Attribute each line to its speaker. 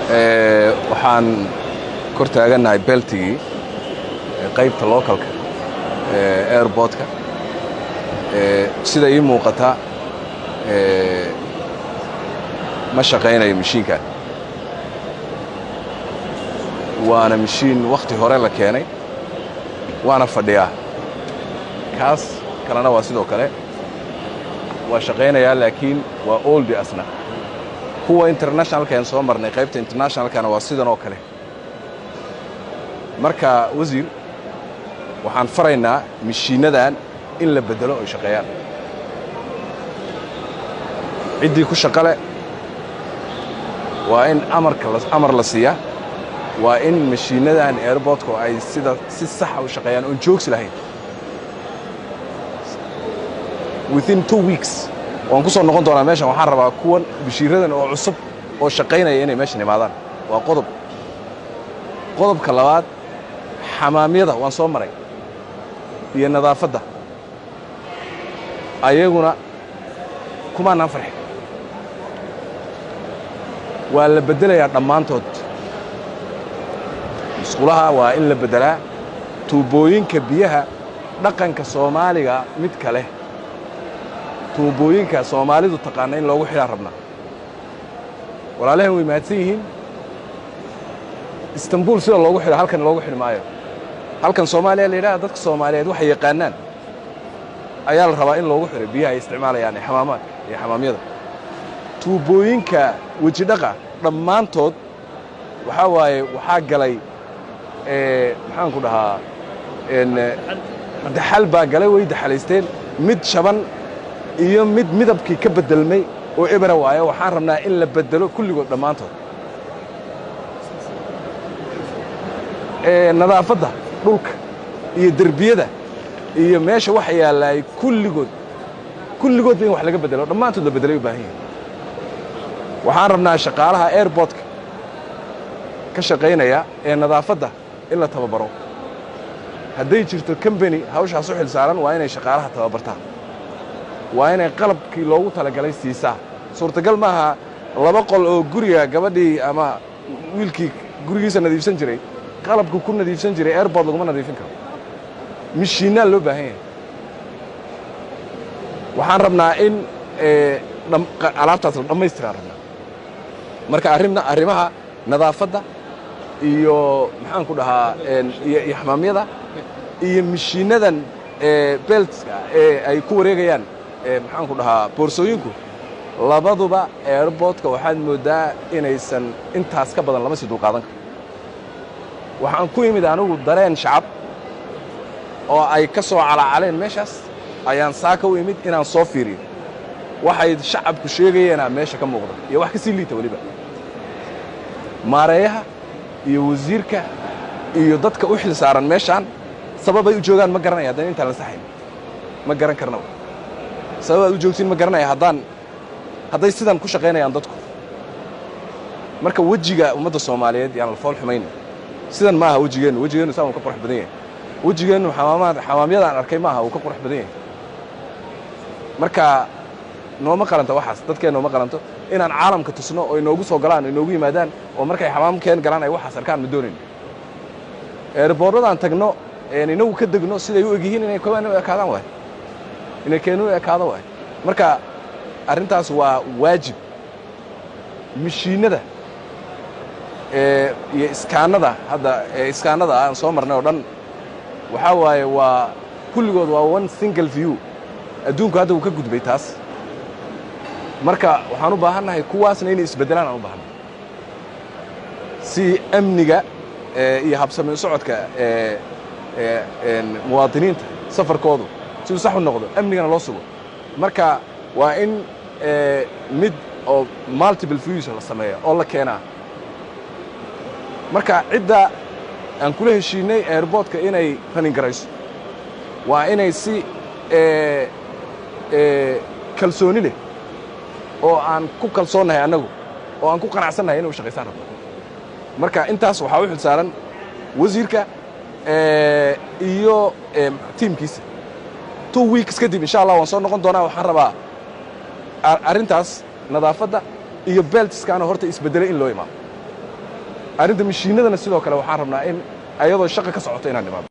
Speaker 1: waxaan kor taaganahay beltigii qaybta localka airportka sida ii muuqata ma shaqaynayo mashiinkan waana mashiin wakhti hore la keenay waana fadhiyaa kaas kalena waa sidoo kale waa shaqaynayaa laakiin waa oldi asna kuwa internationalkan soo marnay qaybta internationalkana waa sidan oo kale marka wasiir waxaan faraynaa mashiinadan in la bedelo oo shaqeeyaan ciddii ku shaqale waa in amar la siiyaa waa in mashiinadan airportka ay si sax u shaqeeyaan oo joogsi lahayn within 2 weeks waan ku soo noqon doonaa meeshan waxaan rabaa kuwan bashiiradan oo cusub oo shaqaynaya inay meeshan imaadaan waa qodobka labaad xamaamyada waan soo maray iyo nadaafadda ayaguna kumaanaan farxin waa la beddelayaa dhammaantood musqulaha waa in la beddelaa tuubooyinka biyaha dhaqanka soomaaliga mid kale tuubooyinka soomaalidu taqaana in loogu xidhaan rabnaa walaalahan way mahadsan yihiin istanbul sida loogu xidho halkan loogu xidhi maayo halkan soomaaliya la yidhaha dadka soomaaliyeed waxay yaqaanaan ayaa la rabaa in loogu xidho biyaha ay isticmaalayaan xamaamaadka iyo xamaamyada tuubooyinka wejidhaqa dhammaantood waxaa waaye waxaa galay maxaan ku dhahaa daxal baa galay way daxalaysteen mid shaban iyo mid midabkii ka beddelmay oo ebera waayo waxaan rabnaa in la beddelo kulligood dhammaantood nadaafadda dhulka iyo derbiyada iyo meesha waxa yaalaay kulligoodba in wax laga beddelo dhammaantood la beddelay u baahan yahay waxaan rabnaa shaqaalaha airportka ka shaqaynaya ee nadaafadda in la tababaro hadday jirto combany hawshaas u xil saaran waa inay shaqaalaha tababartaan waa inay qalabkii loogu talagalay siisaa suurtagal maaha 2 qol oo guriga gabadhii ama wiilkii gurigiisa nadiifsan jiray qalabku ku nadiifsan jiray airport laguma nadiifin karo mishiinaa loo baahan yahay waxaan rabnaa in alaabtaas la dhammaystiraan rabnaa marka arrimaha nadaafadda iyo maxaan ku dhahaa iyo xamaamyada iyo mishiinadan beltska ay ku wareegayaan maxaan ku dhahaa boorsooyinku labaduba airportka waxaad moodaa inaysan intaas ka badan lama sii dulqaadan karo waxaan ku yimid anigu dareen shacab oo ay ka soo calaacaleen meeshaas ayaan saaka u imid inaan soo fiiriyo waxay shacabku sheegayeenaa meesha ka muuqda iyo wax ka sii liita weliba maareeyaha iyo wasiirka iyo dadka u xil saaran meeshaan sababay u joogaan ma garanaya haddaan intaan la saxayn ma garan karnaba sababaad u joogtiin ma garanaya hadday sidan ku shaqaynayaan dadku marka wejiga ummadda soomaaliyeed yaan la fool xumayna sidan maaha wejigeennu saa uu ka qurux badan yahay wejigeennu xamaamyadaan arkay maaha uu ka qurux badan yahay marka nooma qalanto waxaas dadkeen nooma qalanto inaan caalamka tusno oo inoogu soo galaan oo inoogu yimaadaan oo markay xamaamkeen galaan ay waxaas arkaan ma doonayn airportadaan tagno inagu ka degno siday u egyihiin inay keenu ekaadaan waay inay keenu ekaado waay marka arrintaas waa waajib mishiinada iyo iskaanada hadda iskaanada aan soo marnay oo dhan waxaa waaye waa kulligood waa one single view adduunku hadda uu ka gudbay taas marka waxaan u baahannahay kuwaasna inay isbeddelaan aan u baahannahay si amniga iyo habsami socodka muwaadiniinta safarkoodu si uu sax u noqdo amnigana loo sugo marka waa in mid oo multiple views la sameeya oo la keenaa marka cidda aan kula heshiinay airportka inay running garayso waa inay si kalsooni leh oo aan ku kalsoonnahay annagu oo aan ku qanacsannahay inay u shaqaysaan rabno marka intaas waxaa u xil saaran wasiirka iyo tiimkiisa 2 weeks kadib insha allah waan soo noqon doonaa waxaan rabaa arrintaas nadaafadda iyo beltiskaana horta isbeddelay in loo imaado arrinta mishiinadana sidoo kale waxaan rabnaa in ayadoo shaqo ka socoto inaan nimaado